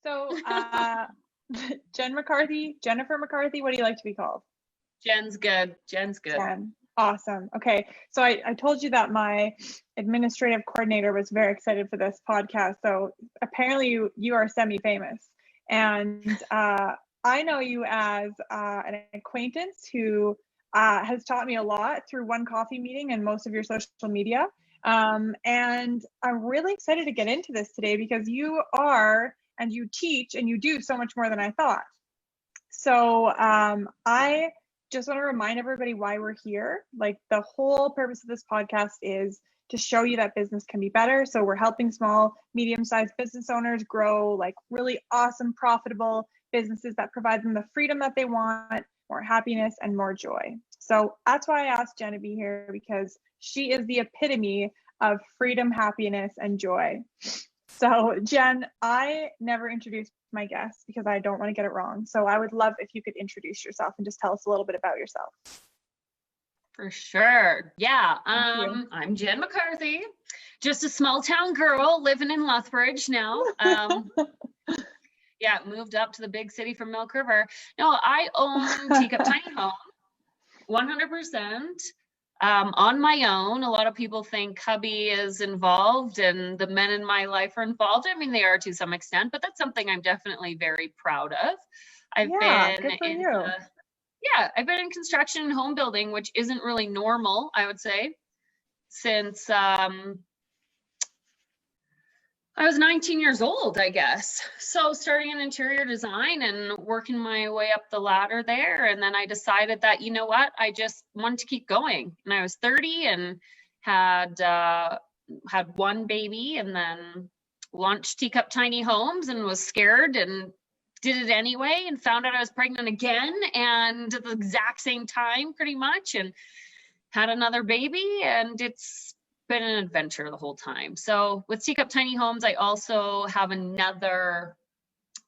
So, Jen McCarthy, Jennifer McCarthy, what do you like to be called? Jen's good. Jen's good. Jen. Awesome. Okay. So I told you that my administrative coordinator was very excited for this podcast. So apparently you are semi-famous. And I know you as an acquaintance who has taught me a lot through one coffee meeting and most of your social media. And I'm really excited to get into this today because you are, and you teach and you do so much more than I thought. So I just want to remind everybody why we're here. Like, the whole purpose of this podcast is to show you that business can be better. So we're helping small, medium-sized business owners grow like really awesome, profitable businesses that provide them the freedom that they want, more happiness, and more joy. So that's why I asked Jen to be here, because she is the epitome of freedom, happiness, and joy. So Jen, I never introduced my guests because I don't want to get it wrong. So I would love if you could introduce yourself and just tell us a little bit about yourself. For sure. Yeah. I'm Jen McCarthy, just a small town girl living in Lethbridge now. Yeah, moved up to the big city from Milk River. No, I own Teacup Tiny Home, 100%. On my own. A lot of people think hubby is involved and the men in my life are involved. I mean, they are to some extent, but that's something I'm definitely very proud of. I've been in construction and home building, which isn't really normal, I would say, since I was 19 years old, I guess. So starting in interior design and working my way up the ladder there. And then I decided that, you know what, I just wanted to keep going. And I was 30 and had one baby, and then launched Teacup Tiny Homes and was scared and did it anyway, and found out I was pregnant again, and at the exact same time pretty much, and had another baby, and it's been an adventure the whole time. So with Teacup Tiny Homes, I also have another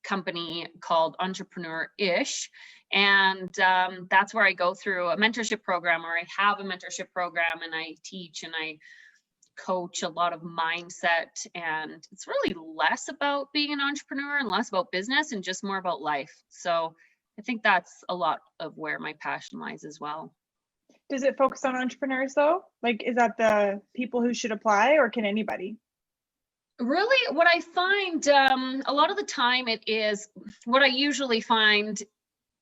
company called Entrepreneurial, and that's where I go through a mentorship program, or I have a mentorship program, and I teach and I coach a lot of mindset, and it's really less about being an entrepreneur and less about business and just more about life. So I think that's a lot of where my passion lies as well. Does it focus on entrepreneurs though? Like, is that the people who should apply, or can anybody? Really, what I find a lot of the time, what I usually find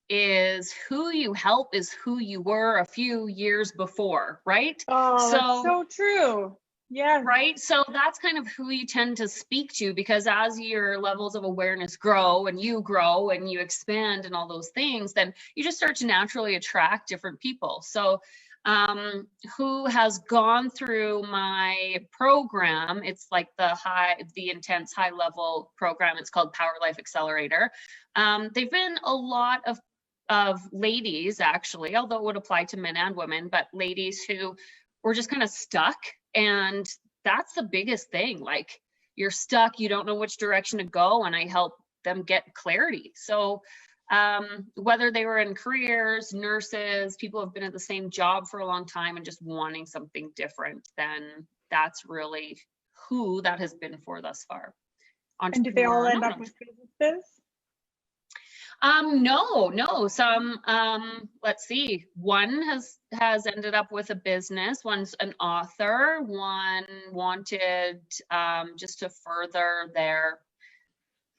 is who you help is who you were a few years before, right? Oh, that's so true. Yeah. Right. So that's kind of who you tend to speak to, because as your levels of awareness grow and you expand and all those things, then you just start to naturally attract different people. So who has gone through my program, it's like the intense high level program. It's called Power Life Accelerator. They've been a lot of ladies, actually, although it would apply to men and women, but ladies who were just kind of stuck. And that's the biggest thing. Like, you're stuck, you don't know which direction to go, and I help them get clarity. So whether they were in careers, nurses, people have been at the same job for a long time and just wanting something different, then that's really who that has been for thus far. And did they all end up with businesses? No. Some, let's see. One has ended up with a business. One's an author. One wanted just to further their,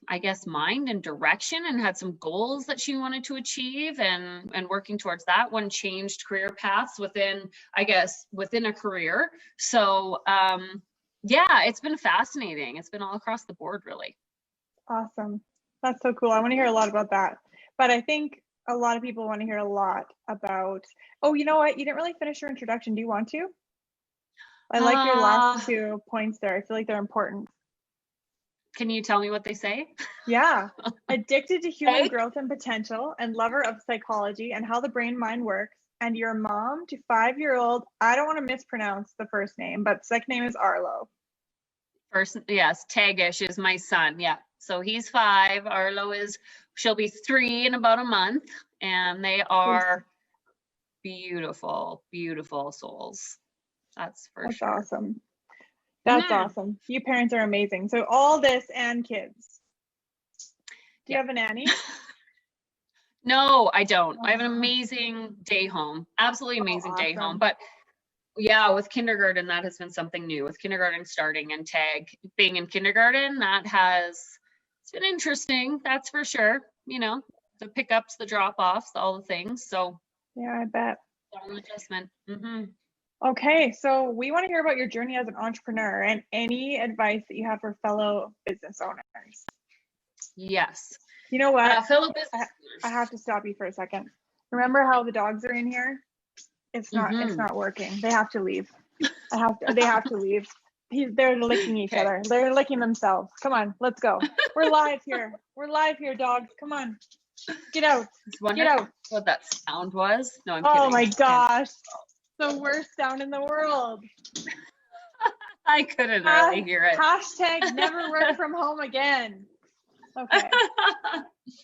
I guess, mind and direction, and had some goals that she wanted to achieve, and working towards that. One changed career paths within a career. So yeah, it's been fascinating. It's been all across the board, really. Awesome. That's so cool. I want to hear a lot about that. But I think a lot of people want to hear a lot about, oh, you know what? You didn't really finish your introduction. Do you want to? I like your last 2 points there. I feel like they're important. Can you tell me what they say? Yeah. Addicted to human growth and potential, and lover of psychology and how the brain mind works. And your mom to 5-year-old, I don't want to mispronounce the first name, but second name is Arlo. Yes, Tagish is my son. Yeah. So he's 5. Arlo she'll be 3 in about a month, and they are beautiful, beautiful souls. That's sure. Awesome. That's awesome. You parents are amazing. So all this and kids. Do you have a nanny? No, I don't. I have an amazing day home, absolutely amazing day home. But yeah, with kindergarten, that has been something new. With kindergarten starting and Tag being in kindergarten, it's been interesting, that's for sure. You know, the pickups, the drop-offs, all the things. So yeah, I bet. An adjustment. Mm-hmm. Okay, so we want to hear about your journey as an entrepreneur and any advice that you have for fellow business owners. Yes. You know what? Fellow business I have to stop you for a second. Remember how the dogs are in here? It's not working. They have to leave. They have to leave. They're licking each other. They're licking themselves. Come on, let's go. We're live here. We're live here, dogs. Come on. Get out. Get out. What that sound was? No, I'm kidding. Oh my gosh. The worst sound in the world. I couldn't really hear it. Hashtag never work from home again. Okay.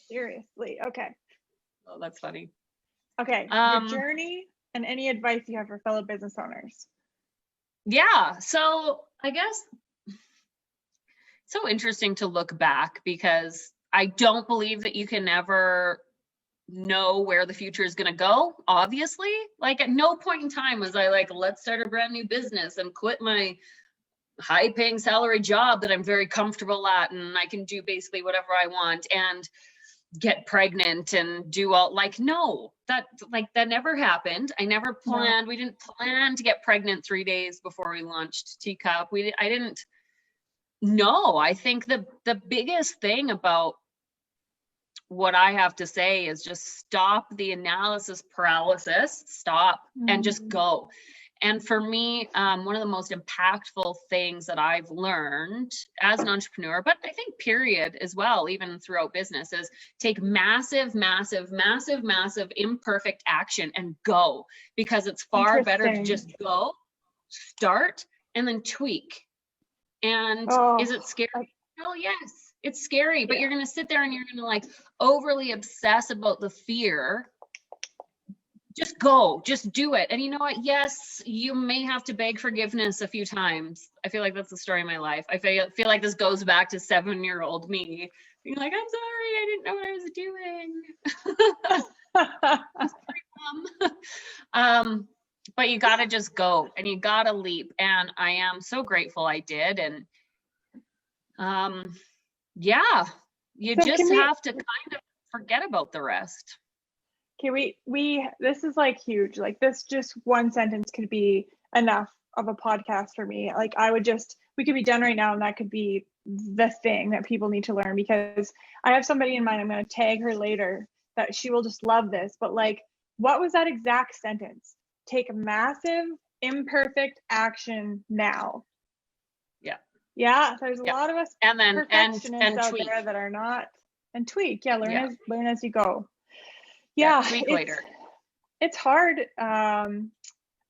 Seriously. Okay. Oh, that's funny. Okay. Your journey and any advice you have for fellow business owners. Yeah. So I guess it's so interesting to look back because I don't believe that you can ever know where the future is going to go. Obviously, like at no point in time was I like, let's start a brand new business and quit my high paying salary job that I'm very comfortable at and I can do basically whatever I want and get pregnant and do all like, no, that never happened. I never planned. No. We didn't plan to get pregnant 3 days before we launched Teacup. I didn't know. I think the biggest thing about what I have to say is just stop the analysis paralysis, and just go. And for me, one of the most impactful things that I've learned as an entrepreneur, but I think period as well, even throughout business, is take massive, massive, massive, massive imperfect action and go, because it's far better to just go, start, and then tweak. And is it scary? Oh, yes, it's scary, but you're going to sit there and you're going to like overly obsess about the fear. Just go, just do it. And you know what? Yes, you may have to beg forgiveness a few times. I feel like that's the story of my life. I feel like this goes back to 7-year-old me being like, I'm sorry, I didn't know what I was doing. But you got to just go and you got to leap. And I am so grateful I did. And yeah, you just have to kind of forget about the rest. Okay, we this is like huge. Like this just one sentence could be enough of a podcast for me. Like we could be done right now and that could be the thing that people need to learn, because I have somebody in mind. I'm going to tag her later that she will just love this. But like, what was that exact sentence? Take massive imperfect action now. Yeah, there's a lot of us perfectionists out there that are not, and tweak. Yeah, learn as you go. Yeah, it's hard,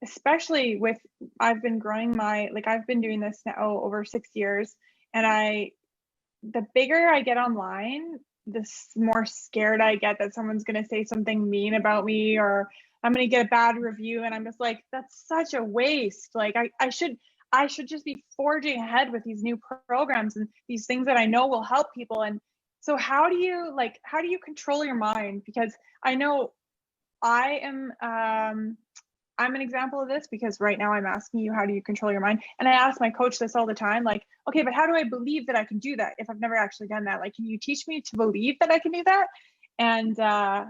especially with, I've been growing I've been doing this now over 6 years, and the bigger I get online, the more scared I get that someone's going to say something mean about me, or I'm going to get a bad review. And I'm just like, that's such a waste. Like I should just be forging ahead with these new programs and these things that I know will help people. And so how do you control your mind? Because I know I'm an example of this, because right now I'm asking you, how do you control your mind? And I ask my coach this all the time, like, okay, but how do I believe that I can do that if I've never actually done that? Like, can you teach me to believe that I can do that? And I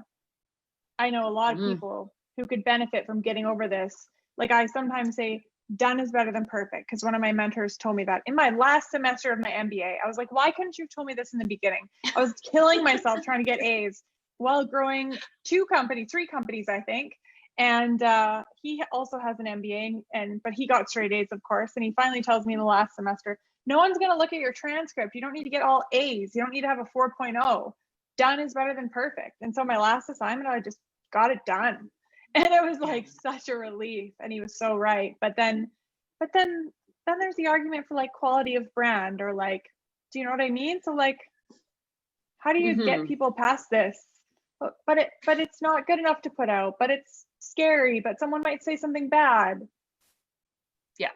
know a lot of people who could benefit from getting over this. Like I sometimes say, done is better than perfect, because one of my mentors told me that in my last semester of my MBA. I was like, why couldn't you have told me this in the beginning? I was killing myself trying to get A's while growing 3 companies, I think. And he also has an MBA, but he got straight A's, of course. And he finally tells me in the last semester, no one's going to look at your transcript. You don't need to get all A's. You don't need to have a 4.0. Done is better than perfect. And so my last assignment, I just got it done. And it was like such a relief. And he was so right. But then there's the argument for like quality of brand, or like, do you know what I mean? So like, how do you get people past this? But it's not good enough to put out, but it's scary, but someone might say something bad. Yeah.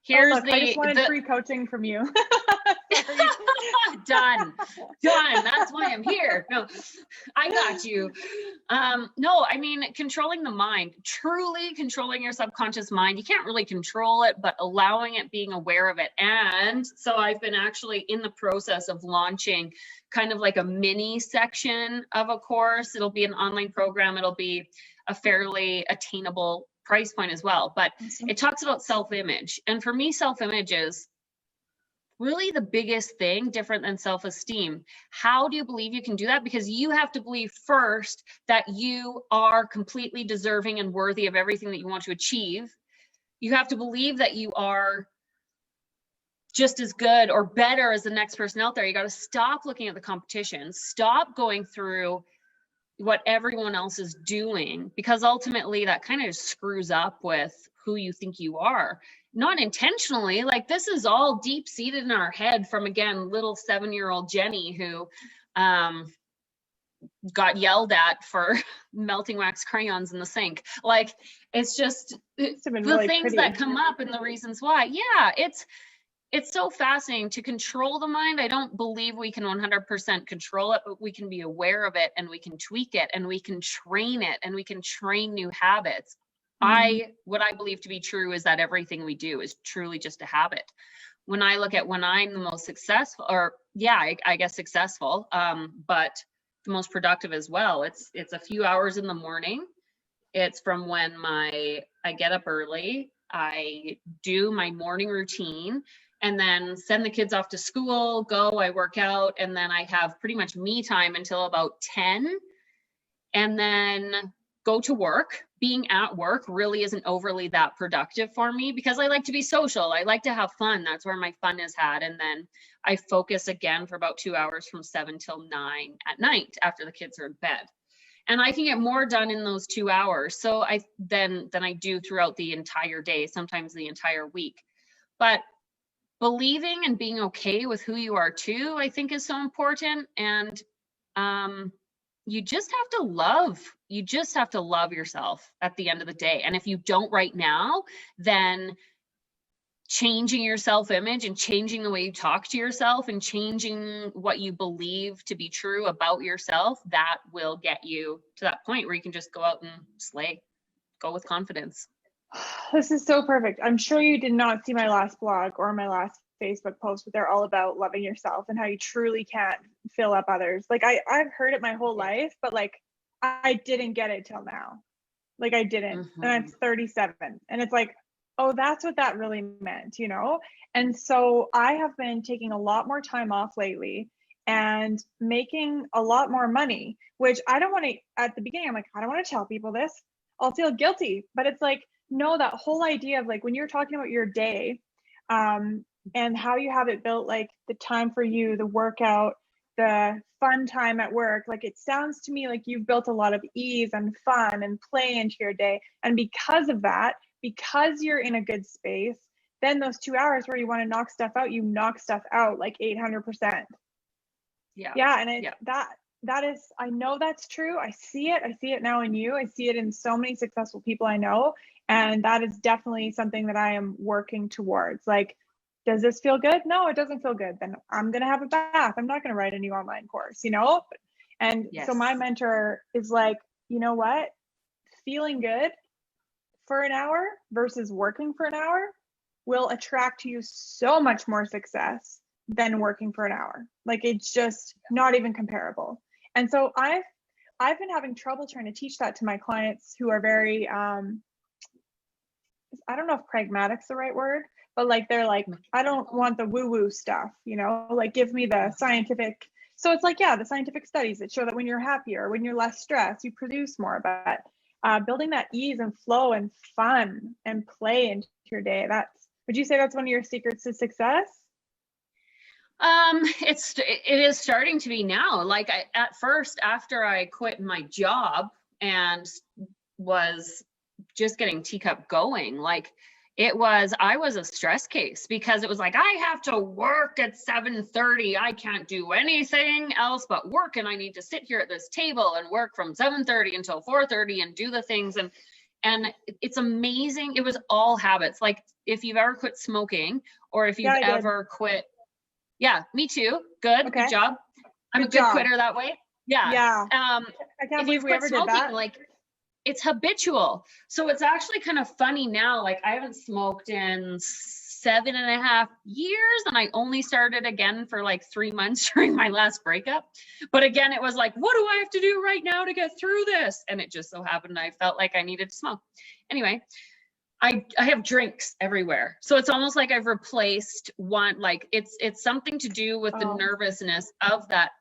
I just wanted free coaching from you. Done. That's why I'm here. No, I got you. No, I mean, controlling the mind, truly controlling your subconscious mind. You can't really control it, but allowing it, being aware of it. And so I've been actually in the process of launching kind of like a mini section of a course. It'll be an online program. It'll be a fairly attainable price point as well, but it talks about self-image. And for me, self-image is really the biggest thing, different than self-esteem. How do you believe you can do that? Because you have to believe first that you are completely deserving and worthy of everything that you want to achieve. You have to believe that you are just as good or better as the next person out there. You got to stop looking at the competition, stop going through what everyone else is doing, because ultimately that kind of screws up with who you think you are. Not intentionally, like this is all deep seated in our head from, again, little 7-year-old Jenny who got yelled at for melting wax crayons in the sink. Like, it's just the really things pretty that come up and the reasons why. Yeah, it's so fascinating to control the mind. I don't believe we can 100% control it, but we can be aware of it and we can tweak it and we can train it and we can train new habits. What I believe to be true is that everything we do is truly just a habit. When I look at when I'm the most successful, or I guess successful, but the most productive as well, it's a few hours in the morning. It's from when I get up early, I do my morning routine, and then send the kids off to school, I work out, and then I have pretty much me time until about 10, and then go to work. Being at work really isn't overly that productive for me because I like to be social. I like to have fun. That's where my fun is had. And then I focus again for about 2 hours from 7 till 9 at night after the kids are in bed. And I can get more done in those 2 hours. So than I do throughout the entire day, sometimes the entire week. But believing and being okay with who you are too, I think is so important. And you just have to love yourself at the end of the day. And if you don't right now, then changing your self-image and changing the way you talk to yourself and changing what you believe to be true about yourself, that will get you to that point where you can just go out and slay, go with confidence. This is so perfect. I'm sure you did not see my last blog or my last Facebook post, but they're all about loving yourself and how you truly can't fill up others. Like I've heard it my whole life, but like I didn't get it till now. Like I didn't. And I'm 37 and it's like, oh, that's what that really meant, you know? And so I have been taking a lot more time off lately and making a lot more money, which I don't want to, at the beginning, I'm like, I don't want to tell people this. I'll feel guilty, but it's like, no, that whole idea of like, when you're talking about your day, and how you have it built, like the time for you, the workout, the fun time at work, like it sounds to me like you've built a lot of ease and fun and play into your day. And because of that, because you're in a good space, then those 2 hours where you want to knock stuff out, you knock stuff out like 800%. Yeah. And that is, I know that's true. I see it now in you. I see it in so many successful people I know. And that is definitely something that I am working towards. Like, does this feel good? No, it doesn't feel good. Then I'm going to have a bath. I'm not going to write a new online course, you know? And so my mentor is like, you know what? Feeling good for an hour versus working for an hour will attract to you so much more success than working for an hour. Like it's just not even comparable. And so I've been having trouble trying to teach that to my clients who are very, I don't know if pragmatic's the right word, but like they're like, I don't want the woo-woo stuff, you know, like give me the scientific. So it's like, yeah, the scientific studies that show that when you're happier, when you're less stressed, you produce more. But building that ease and flow and fun and play into your day, would you say that's one of your secrets to success? It is starting to be now. Like at first, after I quit my job and was just getting Teacup going, like I was a stress case because it was like, I have to work at 7:30. I can't do anything else but work. And I need to sit here at this table and work from 7:30 until 4:30 and do the things. And it's amazing. It was all habits. Like if you've ever quit smoking or if you've ever quit. Yeah, me too. Good. Okay. Good job. I'm a good quitter that way. Yeah. Yeah. I can't If believe you we quit ever did smoking, that. like it's habitual. So it's actually kind of funny now. Like I haven't smoked in 7.5 years, and I only started again for like 3 months during my last breakup. But again, it was like, what do I have to do right now to get through this? And it just so happened I felt like I needed to smoke. Anyway, I have drinks everywhere. So it's almost like I've replaced one, like it's something to do with the nervousness of that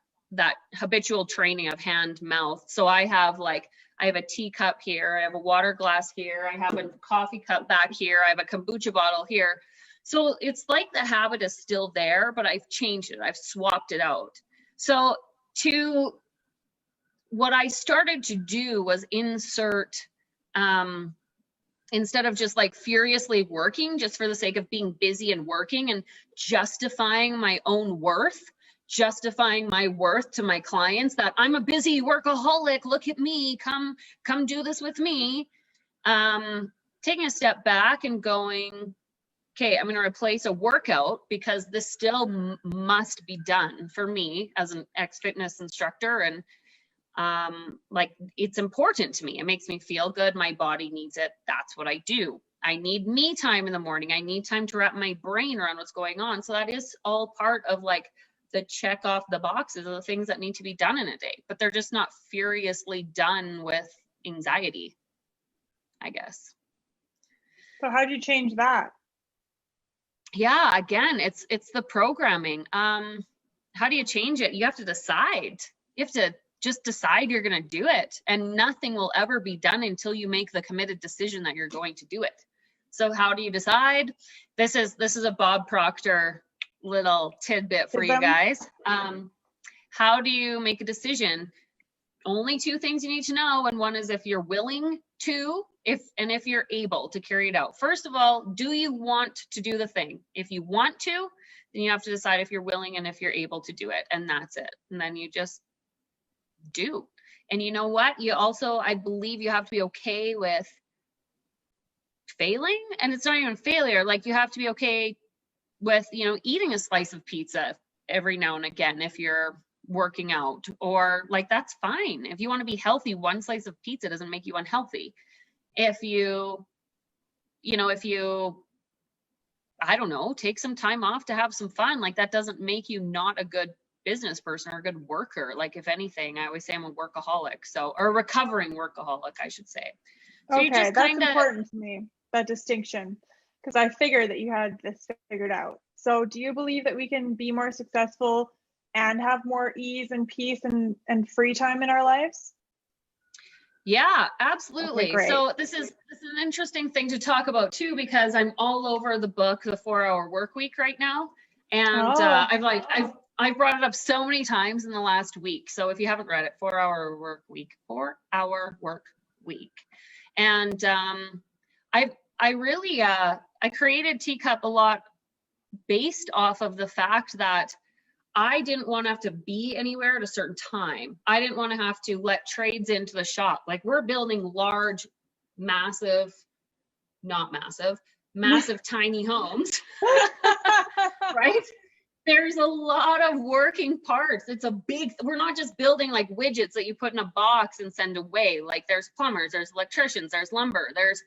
habitual training of hand mouth. So I have a teacup here, I have a water glass here, I have a coffee cup back here, I have a kombucha bottle here. So it's like the habit is still there, but I've changed it, I've swapped it out. So what I started to do was insert, instead of just like furiously working just for the sake of being busy and working and justifying my own worth, justifying my worth to my clients that I'm a busy workaholic, look at me, come do this with me. Taking a step back and going, okay, I'm going to replace a workout because this still must be done for me as an ex-fitness instructor. And like it's important to me. It makes me feel good. My body needs it. That's what I do. I need me time in the morning. I need time to wrap my brain around what's going on. So that is all part of like the check off the boxes of the things that need to be done in a day, but they're just not furiously done with anxiety, I guess. So how'd you change that? Yeah, again, it's the programming. How do you change it? You have to decide. You have to just decide you're going to do it, and nothing will ever be done until you make the committed decision that you're going to do it. So how do you decide? This is a Bob Proctor little tidbit for you guys. How do you make a decision? Only two things you need to know, and one is if you're willing to, if you're able to carry it out. First of all, do you want to do the thing? If you want to, then you have to decide if you're willing and if you're able to do it, and that's it. And then you just do. And you know what? You also, I believe you have to be okay with failing, and it's not even failure. Like you have to be okay with, eating a slice of pizza every now and again if you're working out, or like that's fine. If you want to be healthy, one slice of pizza doesn't make you unhealthy. If you I don't know, take some time off to have some fun, like that doesn't make you not a good business person or a good worker. Like if anything, I always say I'm a workaholic, or a recovering workaholic, I should say. So okay, just that's important to me, that distinction, because I figured that you had this figured out. So do you believe that we can be more successful and have more ease and peace and free time in our lives? Yeah, absolutely. Okay, so this is an interesting thing to talk about too, because I'm all over the book, The 4-Hour Workweek right now. And I've brought it up so many times in the last week. So if you haven't read it, 4-Hour Work Week. And I created Teacup a lot based off of the fact that I didn't want to have to be anywhere at a certain time. I didn't want to have to let trades into the shop. Like we're building large, massive tiny homes, right? There's a lot of working parts. We're not just building like widgets that you put in a box and send away. Like there's plumbers, there's electricians, there's lumber, there's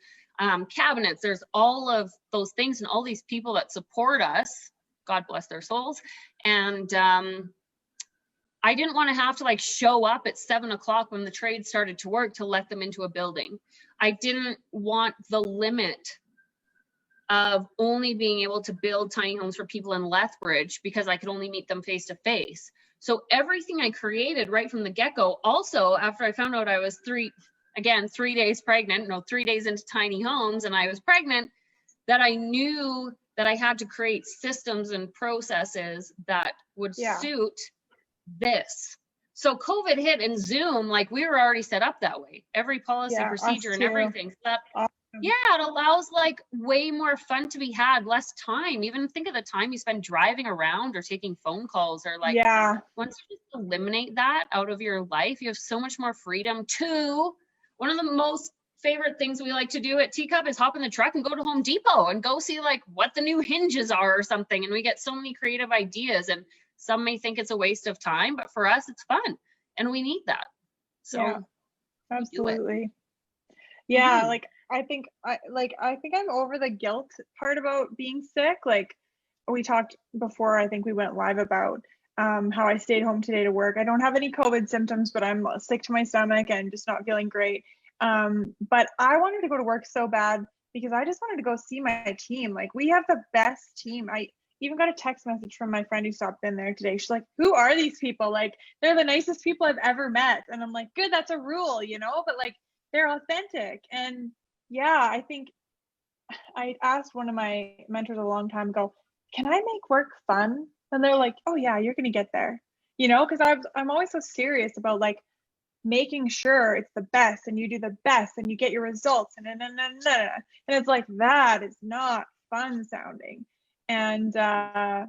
cabinets, there's all of those things and all these people that support us. God bless their souls. And I didn't want to have to like show up at 7 o'clock when the trade started to work to let them into a building. I didn't want the limit of only being able to build tiny homes for people in Lethbridge because I could only meet them face to face. So everything I created right from the get-go, also after I found out I was 3 days pregnant, 3 days into tiny homes, and I was pregnant, that I knew that I had to create systems and processes that would suit this. So COVID hit and Zoom, like we were already set up that way. Every policy, procedure and everything. So that, it allows like way more fun to be had, less time. Even think of the time you spend driving around or taking phone calls or like, once you just eliminate that out of your life, you have so much more freedom to, one of the most favorite things we like to do at Teacup is hop in the truck and go to Home Depot and go see like what the new hinges are or something. And we get so many creative ideas, and some may think it's a waste of time, but for us, it's fun and we need that. So yeah, absolutely. Yeah. Mhm. Like, I think I'm over the guilt part about being sick. Like we talked before, I think we went live about how I stayed home today to work. I don't have any COVID symptoms, but I'm sick to my stomach and just not feeling great. But I wanted to go to work so bad because I just wanted to go see my team. Like we have the best team. I even got a text message from my friend who stopped in there today. She's like, who are these people? Like they're the nicest people I've ever met. And I'm like, good, that's a rule, you know, but like they're authentic. And yeah, I think I asked one of my mentors a long time ago, can I make work fun? And they're like, oh yeah, you're gonna get there. You know, because I'm always so serious about like making sure it's the best and you do the best and you get your results and it's like that is not fun sounding. And I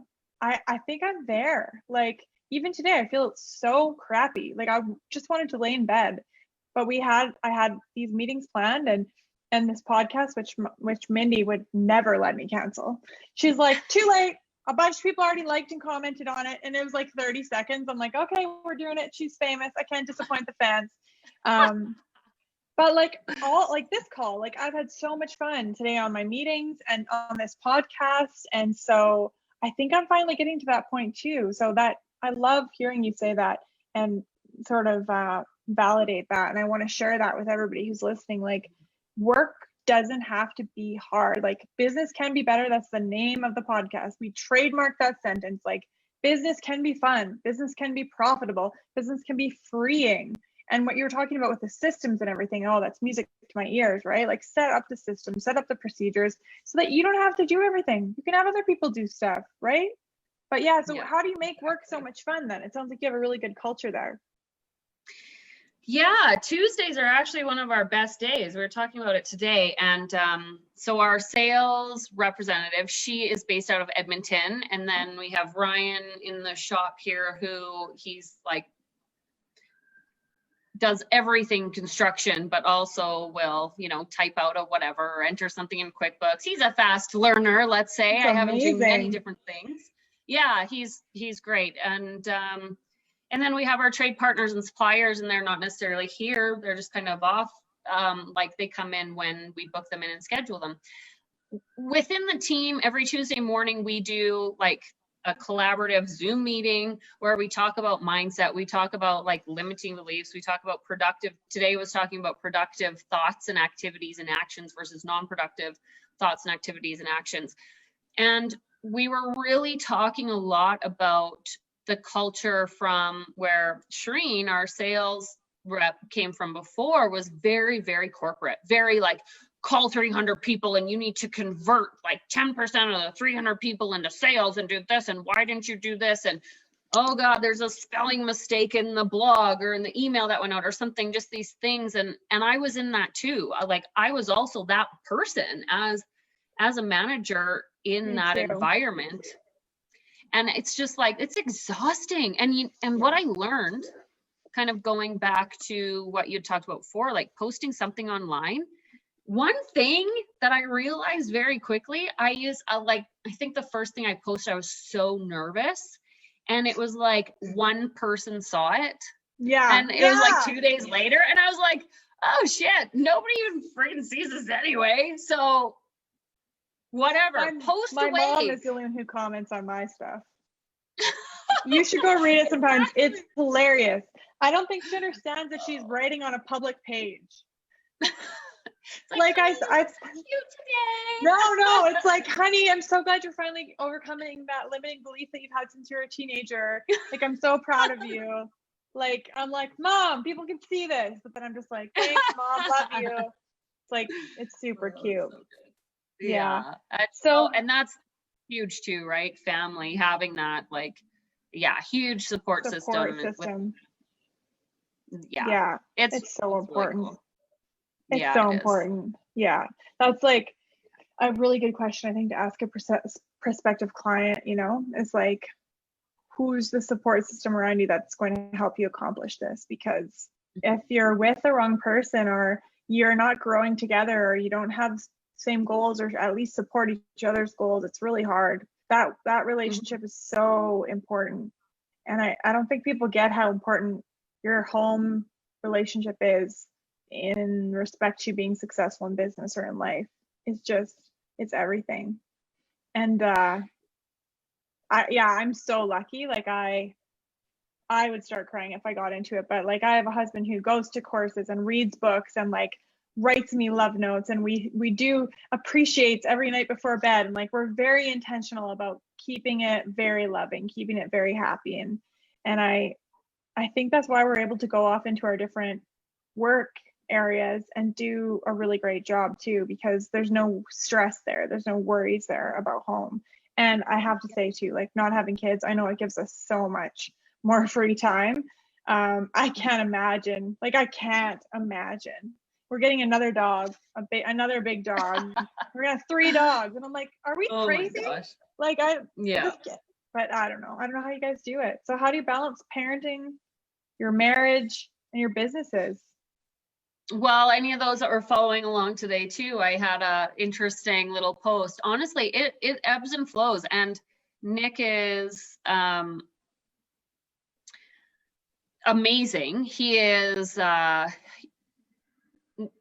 think I'm there. Like even today I feel so crappy. Like I just wanted to lay in bed. But I had these meetings planned and this podcast which Mindy would never let me cancel. She's like, too late. A bunch of people already liked and commented on it, and it was like 30 seconds. I'm like, okay, we're doing it. She's famous. I can't disappoint the fans. But like all like this call, like I've had so much fun today on my meetings and on this podcast. And so I think I'm finally getting to that point too. So that I love hearing you say that and sort of validate that. And I want to share that with everybody who's listening. Like work doesn't have to be hard. Like business can be better. That's the name of the podcast. We trademark that sentence. Like business can be fun. Business can be profitable. Business can be freeing. And what you're talking about with the systems and everything, oh, that's music to my ears, right? Like set up the system, set up the procedures so that you don't have to do everything. You can have other people do stuff, right? But yeah, so how do you make work so much fun then? It sounds like you have a really good culture there. Yeah, Tuesdays are actually one of our best days. We were talking about it today. And so our sales representative, she is based out of Edmonton. And then we have Ryan in the shop here who he's like, does everything construction, but also will, you know, type out a whatever or enter something in QuickBooks. He's a fast learner, let's say. I have him do many different things. Yeah, he's great. And then we have our trade partners and suppliers, and they're not necessarily here. They're just kind of off. Like they come in when we book them in and schedule them. Within the team, every Tuesday morning, we do like a collaborative Zoom meeting where we talk about mindset. We talk about like limiting beliefs. We talk about today was talking about productive thoughts and activities and actions versus non-productive thoughts and activities and actions. And we were really talking a lot about the culture from where Shireen, our sales rep, came from before, was very, very corporate, very like call 300 people and you need to convert like 10% of the 300 people into sales and do this. And why didn't you do this? And oh God, there's a spelling mistake in the blog or in the email that went out or something, just these things. And I was in that too. Like I was also that person as a manager in that environment. And it's just like, it's exhausting. And what I learned, kind of going back to what you talked about before, like posting something online, one thing that I realized very quickly, I think the first thing I posted, I was so nervous. And it was like one person saw it. Yeah. And it was like 2 days later. And I was like, oh shit, nobody even freaking sees this anyway. So whatever, post away. My mom is the only one who comments on my stuff. You should go read it sometimes. It's hilarious. I don't think she understands that she's writing on a public page. Like I you today. No, it's like, honey, I'm so glad you're finally overcoming that limiting belief that you've had since you were a teenager. Like, I'm so proud of you. Like, I'm like, Mom, people can see this. But then I'm just like, thanks, Mom, love you. It's like, it's super cute. So yeah. So, and that's huge too, right? Family, having that, like, huge support system. Yeah. It's so important. Really cool. It's so important. Yeah. That's like a really good question, I think, to ask a prospective client, you know, is like, who's the support system around you that's going to help you accomplish this? Because if you're with the wrong person or you're not growing together, or you don't have same goals, or at least support each other's goals, it's really hard. That relationship is so important. And I don't think people get how important your home relationship is in respect to being successful in business or in life. It's everything. And I'm so lucky. Like I would start crying if I got into it, but like I have a husband who goes to courses and reads books and like writes me love notes, and we do appreciates every night before bed, and like we're very intentional about keeping it very loving, keeping it very happy. And I think that's why we're able to go off into our different work areas and do a really great job too, because there's no stress there, there's no worries there about home. And I have to say too, like not having kids, I know it gives us so much more free time. I can't imagine, we're getting another dog, another big dog. We're gonna have 3 dogs, and I'm like, are we crazy? My gosh. Like but I don't know how you guys do it. So how do you balance parenting, your marriage, and your businesses? Well, any of those that were following along today too, I had a interesting little post. Honestly, it ebbs and flows, and Nick is amazing. He is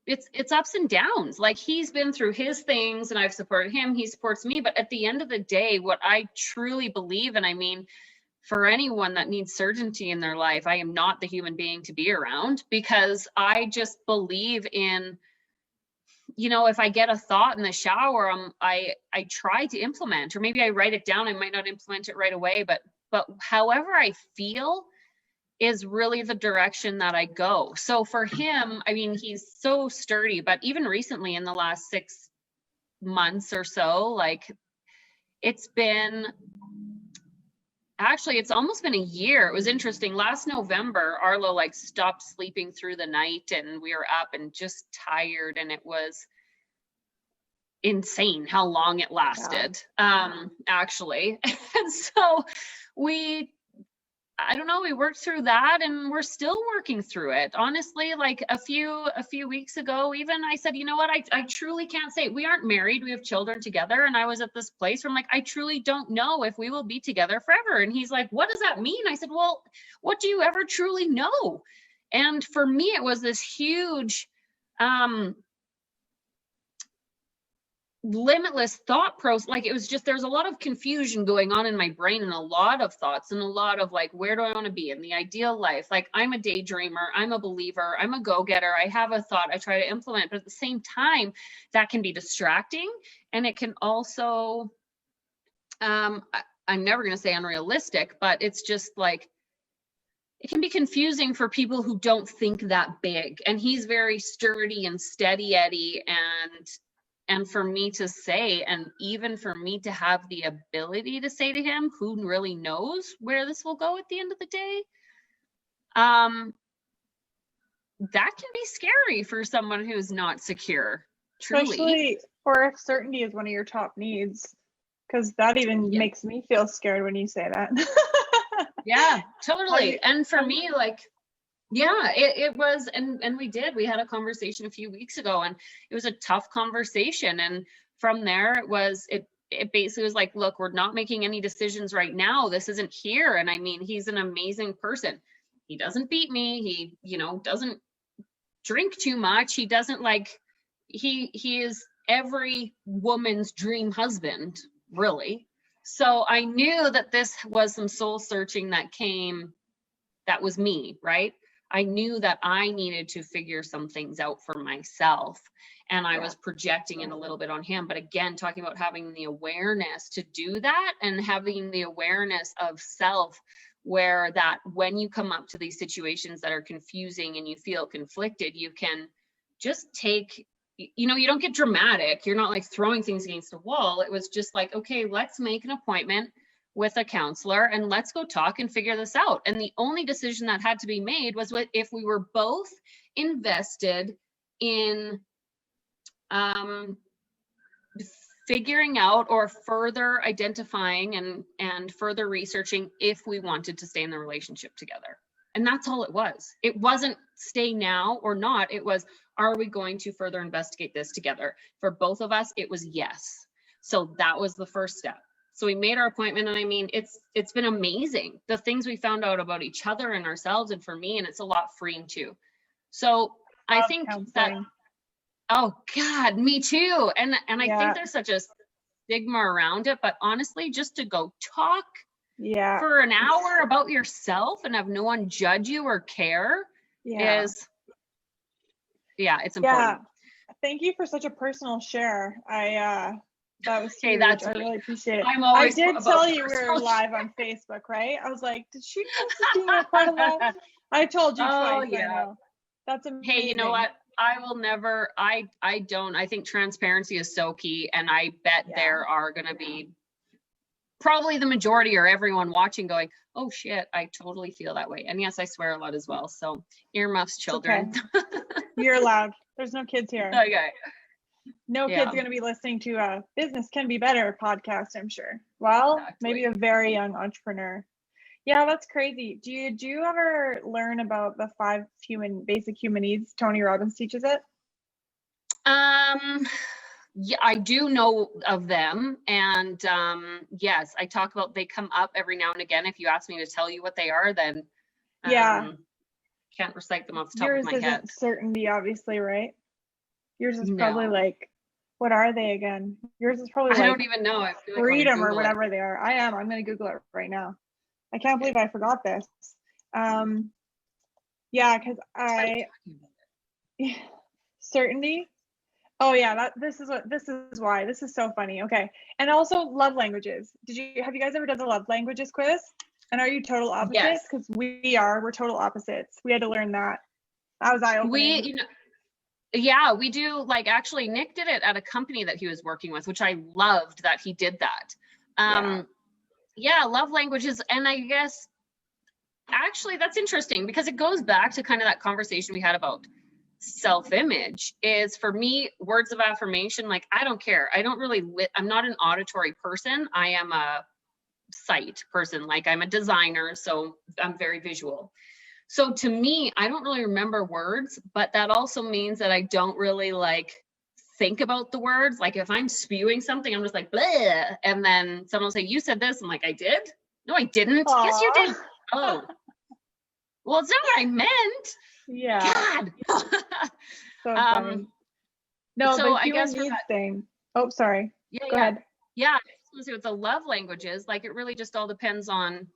it's ups and downs. Like he's been through his things and I've supported him, he supports me, but at the end of the day, what I truly believe, and I mean, for anyone that needs certainty in their life, I am not the human being to be around, because I just believe in, you know, if I get a thought in the shower, I try to implement, or maybe I write it down. I might not implement it right away, but however I feel is really the direction that I go. So for him, I mean, he's so sturdy, but even recently in the last 6 months or so, like it's almost been a year. It was interesting. Last November, Arlo like stopped sleeping through the night, and we were up and just tired, and it was insane how long it lasted. Actually. And so I don't know, we worked through that, and we're still working through it. Honestly, like a few weeks ago, even I said, you know what, I truly can't say. We aren't married, we have children together. And I was at this place where I'm like, I truly don't know if we will be together forever. And he's like, what does that mean? I said, well, what do you ever truly know? And for me, it was this huge, limitless thought process. Like it was just, there's a lot of confusion going on in my brain, and a lot of thoughts, and a lot of like, where do I want to be in the ideal life? Like I'm a daydreamer, I'm a believer, I'm a go-getter. I have a thought, I try to implement, but at the same time that can be distracting, and it can also I'm never going to say unrealistic, but it's just like, it can be confusing for people who don't think that big. And he's very sturdy and steady Eddie, and for me to say, and even for me to have the ability to say to him, who really knows where this will go at the end of the day, that can be scary for someone who's not secure, truly. Especially, or if certainty is one of your top needs, because that even makes me feel scared when you say that. Yeah, totally. And for me, like, yeah, it was, and we had a conversation a few weeks ago, and it was a tough conversation. And from there, it basically was like, look, we're not making any decisions right now. This isn't here. And I mean, he's an amazing person. He doesn't beat me. He, you know, doesn't drink too much. He doesn't like, he is every woman's dream husband, really. So I knew that this was some soul searching that was me, right? I knew that I needed to figure some things out for myself, and I was projecting it a little bit on him. But again, talking about having the awareness to do that, and having the awareness of self, where that when you come up to these situations that are confusing and you feel conflicted, you can just take, you know, you don't get dramatic. You're not like throwing things against a wall. It was just like, okay, let's make an appointment with a counselor and let's go talk and figure this out. And the only decision that had to be made was if we were both invested in figuring out or further identifying and further researching if we wanted to stay in the relationship together. And that's all it was. It wasn't stay now or not. It was, Are we going to further investigate this together? For both of us, it was yes. So that was the first step. So we made our appointment, and I mean, it's been amazing, the things we found out about each other and ourselves, and for me, and it's a lot freeing too. So I think that, oh God, me too. And I think there's such a stigma around it, but honestly, just to go talk for an hour about yourself and have no one judge you or care is, it's important. Yeah. Thank you for such a personal share. That was huge. I really appreciate it. I did tell you we were live on Facebook, right? I was like, did she know this being a part of that? I told you twice. Yeah. I know. That's amazing. Hey, you know what? I will never, I think transparency is so key. And I bet there are going to be probably the majority or everyone watching going, oh shit, I totally feel that way. And yes, I swear a lot as well. So earmuffs, children. Okay. You're allowed. There's no kids here. Okay. No kid's going to be listening to a Business Can Be Better podcast, I'm sure. Well, maybe a very young entrepreneur. Yeah, that's crazy. Do you ever learn about the 5 basic human needs? Tony Robbins teaches it. Yeah, I do know of them. And yes, I talk about, they come up every now and again. If you ask me to tell you what they are, then can't recite them off the top of my head. Yours isn't certainty, obviously, right? Yours is probably like, what are they again? Yours is probably I don't even know. I feel like freedom or whatever they are. I'm going to Google it right now. I can't believe I forgot this. Yeah, because certainty. Oh yeah, this is why. This is so funny. Okay. And also love languages. Have you guys ever done the love languages quiz? And are you total opposites? Because we're total opposites. We had to learn that. That was eye-opening. Yeah, we do. Like, actually, Nick did it at a company that he was working with, which I loved that he did that. Love languages. And I guess, actually, that's interesting because it goes back to kind of that conversation we had about self-image. Is, for me, words of affirmation, like, I don't care. I don't really, I'm not an auditory person. I am a sight person. Like, I'm a designer, so I'm very visual. So to me, I don't really remember words, but that also means that I don't really think about the words. Like, if I'm spewing something, I'm just like, bleh. And then someone will say, you said this. I'm like, I did? No, I didn't. Aww. Yes, you did. Oh, well, it's not what I meant. Yeah. God. So funny. No, so I guess needs thing. Oh, sorry. Go ahead. Yeah. I was with the love languages, like, it really just all depends on,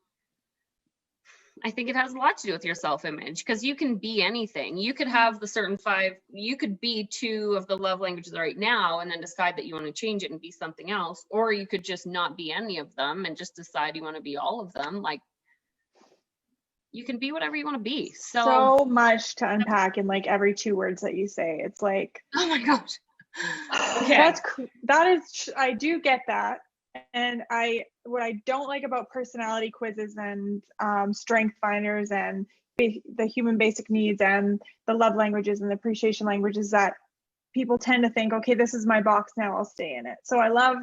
I think it has a lot to do with your self-image, because you can be anything. You could have the certain 5, you could be 2 of the love languages right now and then decide that you want to change it and be something else, or you could just not be any of them and just decide you want to be all of them. Like, you can be whatever you want to be. So much to unpack in every 2 words that you say. It's like, oh my gosh. Okay. That is, I do get that. And what I don't like about personality quizzes and strength finders and the human basic needs and the love languages and the appreciation languages, that people tend to think, okay, this is my box now, I'll stay in it. So I love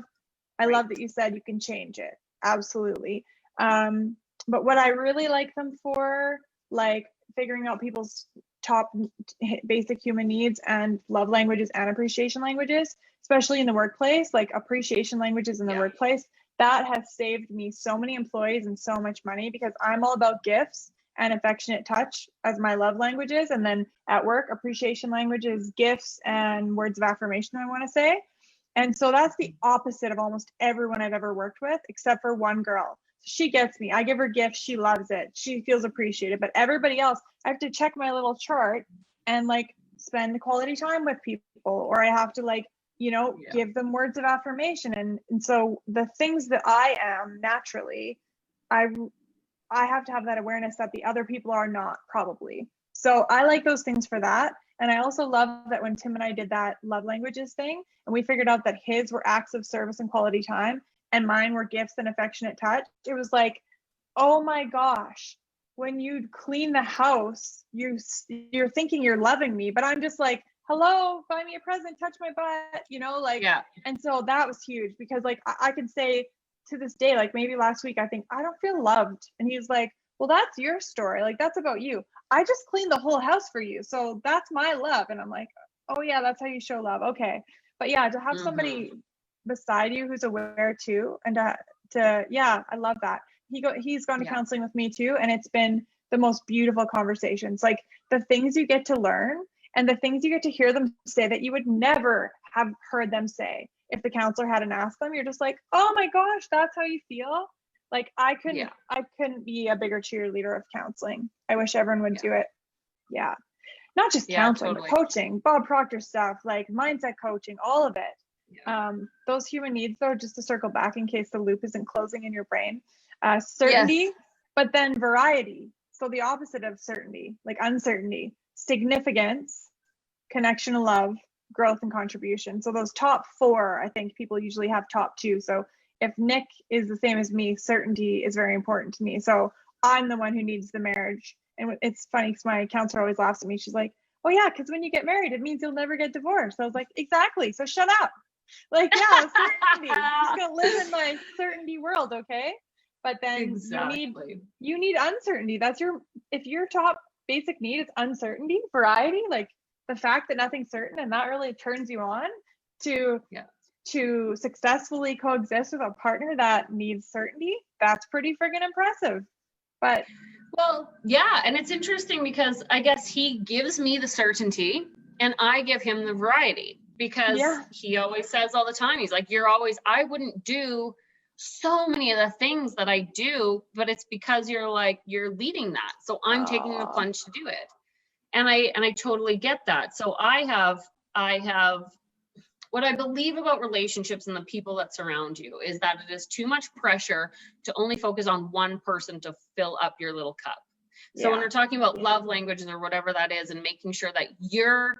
that you said you can change it. Absolutely. But what I really like them for, like figuring out people's top basic human needs and love languages and appreciation languages, especially in the workplace, like appreciation languages in the workplace, that has saved me so many employees and so much money, because I'm all about gifts and affectionate touch as my love languages. And then at work, appreciation languages, gifts, and words of affirmation, I want to say. And so that's the opposite of almost everyone I've ever worked with, except for one girl. She gets me. I give her gifts. She loves it. She feels appreciated. But everybody else, I have to check my little chart and spend quality time with people, or I have to give them words of affirmation. And so the things that I am naturally, I have to have that awareness that the other people are not, probably. So I like those things for that. And I also love that when Tim and I did that love languages thing, and we figured out that his were acts of service and quality time, and mine were gifts and affectionate touch. It was like, oh my gosh, when you clean the house, you're thinking you're loving me, but I'm just like, hello, buy me a present, touch my butt, And so that was huge, because I could say to this day, maybe last week, I think I don't feel loved. And he's like, well, that's your story. That's about you. I just cleaned the whole house for you. So that's my love. And I'm like, Oh yeah, that's how you show love. Okay. But yeah, to have somebody beside you who's aware too, and yeah, I love that. He's gone to counseling with me too, and it's been the most beautiful conversations. Like the things you get to learn and the things you get to hear them say that you would never have heard them say if the counselor hadn't asked them. You're just like, oh my gosh, that's how you feel. Like I couldn't be a bigger cheerleader of counseling. I wish everyone would do it. Yeah. Not just counseling, but coaching, Bob Proctor stuff, like mindset coaching, all of it. Those human needs though, just to circle back in case the loop isn't closing in your brain, certainty, but then variety. So the opposite of certainty, like uncertainty, significance, connection and love, growth and contribution. So those top four, I think people usually have top two. So if Nick is the same as me, certainty is very important to me. So I'm the one who needs the marriage. And it's funny because my counselor always laughs at me. She's like, oh yeah, because when you get married, it means you'll never get divorced. I was like, exactly. So shut up. Like, yeah, certainty. I'm just gonna live in my certainty world, okay? But then you need uncertainty. If your top basic need is uncertainty, variety, like the fact that nothing's certain, and that really turns you on to successfully coexist with a partner that needs certainty. That's pretty friggin' impressive. But well, yeah, and it's interesting because I guess he gives me the certainty and I give him the variety, because he always says all the time, he's like, I wouldn't do so many of the things that I do, but it's because you're leading that. So I'm taking the plunge to do it. And I totally get that. So I have what I believe about relationships and the people that surround you is that it is too much pressure to only focus on one person to fill up your little cup. So when we're talking about love languages or whatever that is, and making sure that your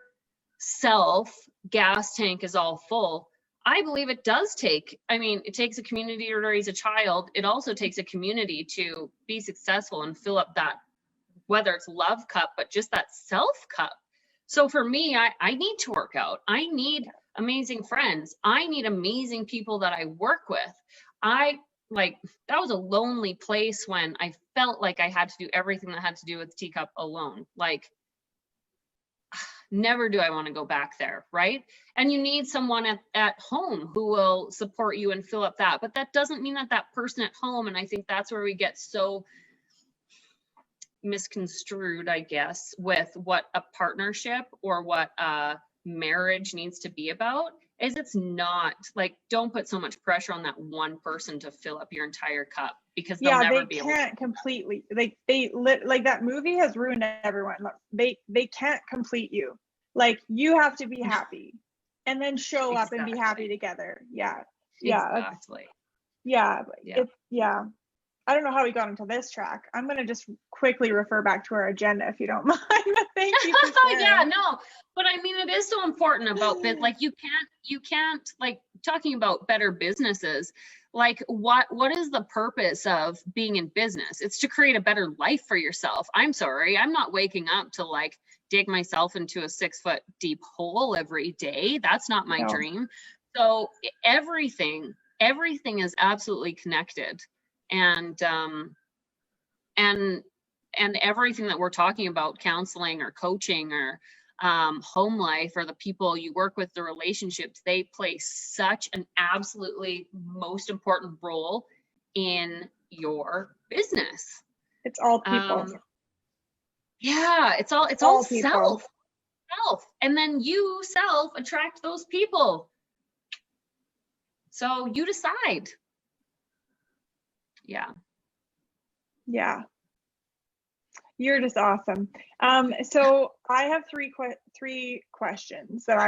self gas tank is all full, I believe it takes a community to raise a child. It also takes a community to be successful and fill up that, whether it's love cup, but just that self cup. So for me, I need to work out. I need amazing friends. I need amazing people that I work with. That was a lonely place when I felt like I had to do everything that had to do with Teacup alone. Like, never do I want to go back there, right? And you need someone at home who will support you and fill up that. But that doesn't mean that person at home, and I think that's where we get so misconstrued, I guess, with what a partnership or what a marriage needs to be about, is it's not like, don't put so much pressure on that one person to fill up your entire cup, because they'll never be able to. Can't completely, like that movie has ruined everyone. They can't complete you. Like, you have to be happy and then show up and be happy together. Exactly. I don't know how we got into this track. I'm going to just quickly refer back to our agenda if you don't mind. Thank you for sharing. But I mean, it is so important about like, you can't like talking about better businesses. Like, what is the purpose of being in business? It's to create a better life for yourself. I'm sorry, I'm not waking up to like dig myself into a 6-foot deep hole every day. That's not my dream. So everything is absolutely connected. And everything that we're talking about, counseling or coaching or home life, or the people you work with, the relationships, they play such an absolutely most important role in your business. It's all people. It's all self. And then you attract those people. So you decide. Yeah. You're just awesome. So I have three questions that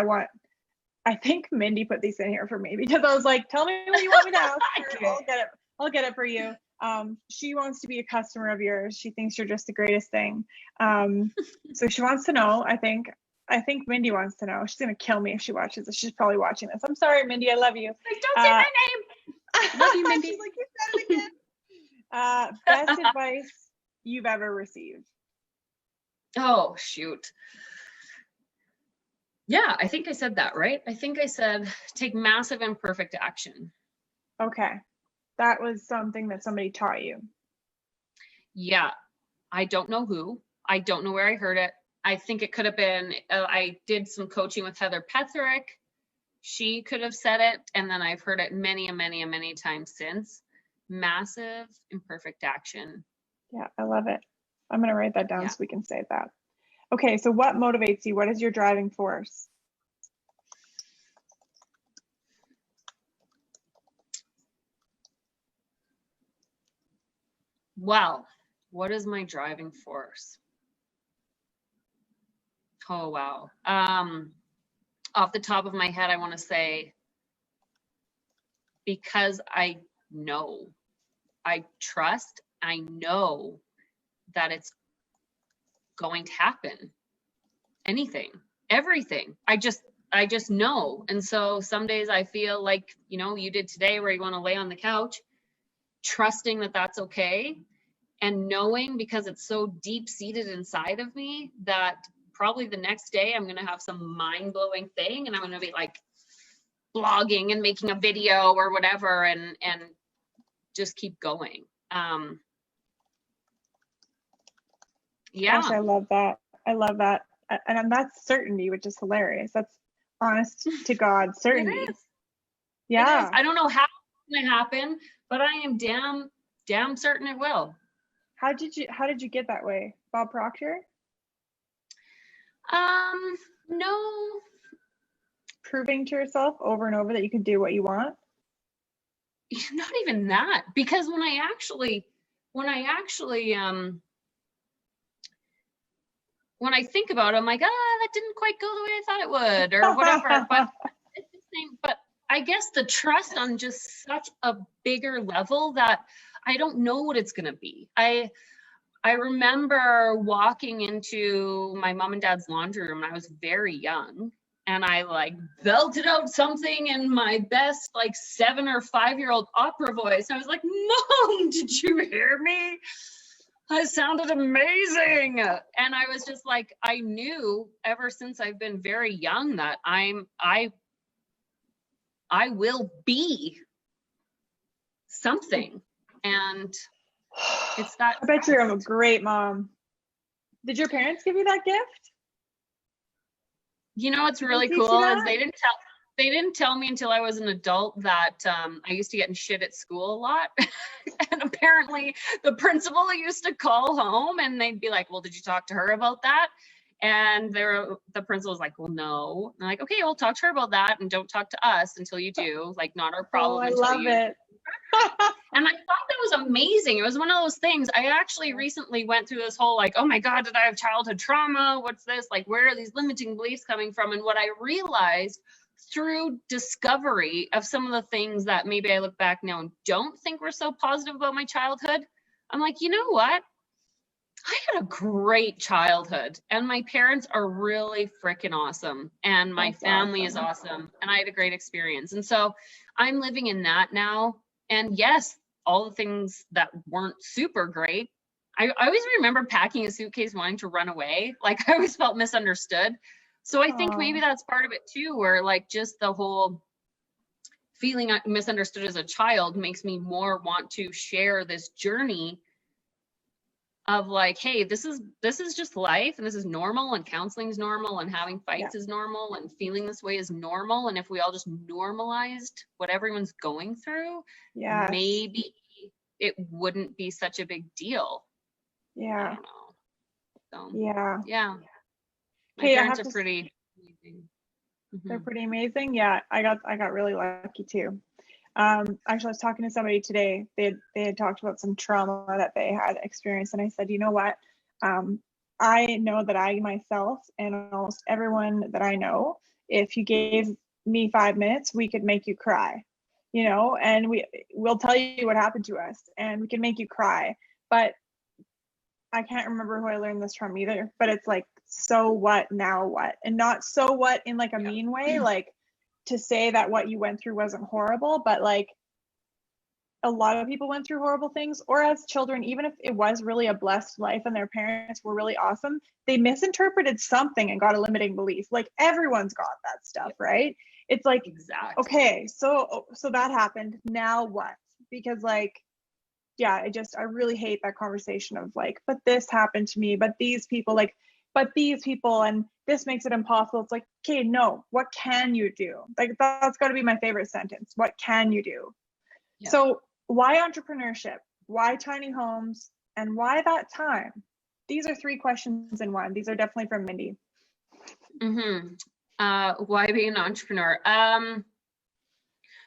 I think Mindy put these in here for me, because I was like, tell me what you want me to ask. I'll get it for you. She wants to be a customer of yours. She thinks you're just the greatest thing. So she wants to know, I think Mindy wants to know. She's going to kill me if she watches this. She's probably watching this. I'm sorry, Mindy. I love you. Don't say my name. Love you, Mindy. She's like, you said it again. Best advice you've ever received? Oh, shoot. Yeah, I think I said that, right? I think I said, take massive imperfect action. Okay. That was something that somebody taught you. Yeah. I don't know who. I don't know where I heard it. I think it could have been, I did some coaching with Heather Petherick. She could have said it. And then I've heard it many times since. Massive imperfect action. Yeah, I love it. I'm going to write that down Yeah. so we can save that. Okay, so what motivates you? What is your driving force? Well, what is my driving force? Oh, wow. Off the top of my head, I want to say, because I know, I trust, I know that it's going to happen. Anything, everything. I just know. And so some days I feel like, you know, you did today, where you want to lay on the couch, trusting that that's okay, and knowing, because it's so deep seated inside of me, that probably the next day I'm going to have some mind-blowing thing, and I'm going to be like blogging and making a video or whatever, and just keep going. Yeah. Gosh, I love that. I love that. And that's certainty, which is hilarious. That's honest to God certainty. It is. Yeah. It is. I don't know how it's going to happen, but I am damn certain it will. How did you get that way? Bob Proctor? No. Proving to yourself over and over that you can do what you want? Not even that, because when I actually when I think about it, I'm like, that didn't quite go the way I thought it would, or whatever. But it's the same. But I guess the trust on just such a bigger level that I don't know what it's gonna be. I remember walking into my mom and dad's laundry room when I was very young, and I like belted out something in my best like 7 or 5-year-old opera voice. I was like, Mom, did you hear me? I sounded amazing. And I was just like, I knew ever since I've been very young that I will be something. And it's that. I bet you're a great mom. Did your parents give you that gift? You know what's really cool is they didn't tell me until I was an adult that I used to get in shit at school a lot. And apparently the principal used to call home and they'd be like, well, did you talk to her about that? And the principal was like, well, no. And I'm like, okay, we'll talk to her about that, and don't talk to us until you do. Like, not our problem. Oh, I love it. And I thought that was amazing. It was one of those things. I actually recently went through this whole like, oh my God, did I have childhood trauma? What's this? Like, where are these limiting beliefs coming from? And what I realized through discovery of some of the things that maybe I look back now and don't think were so positive about my childhood, I'm like, you know what? I had a great childhood, and my parents are really freaking awesome, and my family is awesome, and I had a great experience. And so I'm living in that now. And yes, all the things that weren't super great, I always remember packing a suitcase wanting to run away. Like, I always felt misunderstood. So I think maybe that's part of it too, where like just the whole feeling misunderstood as a child makes me more want to share this journey of like, hey, this is just life, and this is normal, and counseling is normal, and having fights is normal, and feeling this way is normal. And if we all just normalized what everyone's going through, maybe it wouldn't be such a big deal. Yeah. I don't know. So, yeah. My parents are pretty amazing. They're pretty amazing. Yeah, I got really lucky too. Actually, I was talking to somebody today. They had talked about some trauma that they had experienced, and I said, you know what? I know that I myself and almost everyone that I know, if you gave me 5 minutes, we could make you cry, you know, and we'll tell you what happened to us, and we can make you cry. But I can't remember who I learned this from either. But it's like, so what? Now what? And not so what in like a mean way, like to say that what you went through wasn't horrible, but like a lot of people went through horrible things, or as children, even if it was really a blessed life and their parents were really awesome, they misinterpreted something and got a limiting belief. Like, everyone's got that stuff, right? It's like, exactly. Okay, so that happened. Now what? Because like, yeah, I really hate that conversation of like, but this happened to me, but these people, like, but these people, and this makes it impossible. It's like, okay, no, what can you do? Like, that's got to be my favorite sentence. What can you do? Yeah. So why entrepreneurship? Why tiny homes? And why that time? These are 3 questions in one. These are definitely from Mindy. Why be an entrepreneur?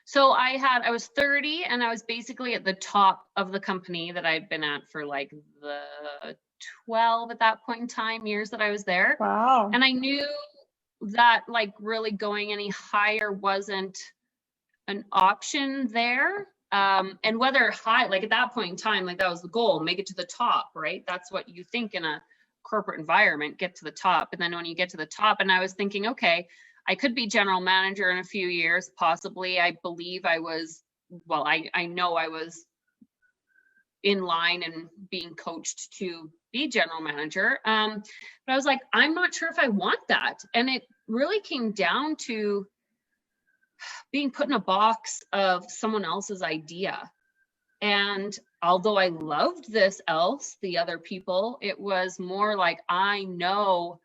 So I was 30 and I was basically at the top of the company that I'd been at for like the 12 at that point in time years that I was there. Wow. And I knew that like really going any higher wasn't an option there. And whether high, like at that point in time, like that was the goal, make it to the top, right? That's what you think in a corporate environment, get to the top. And then when you get to the top, and I was thinking, okay, I could be general manager in a few years, possibly. I believe I was, well, I know I was in line and being coached to be general manager. But I was like, I'm not sure if I want that. And it really came down to being put in a box of someone else's idea. And although I loved the other people, it was more like, I know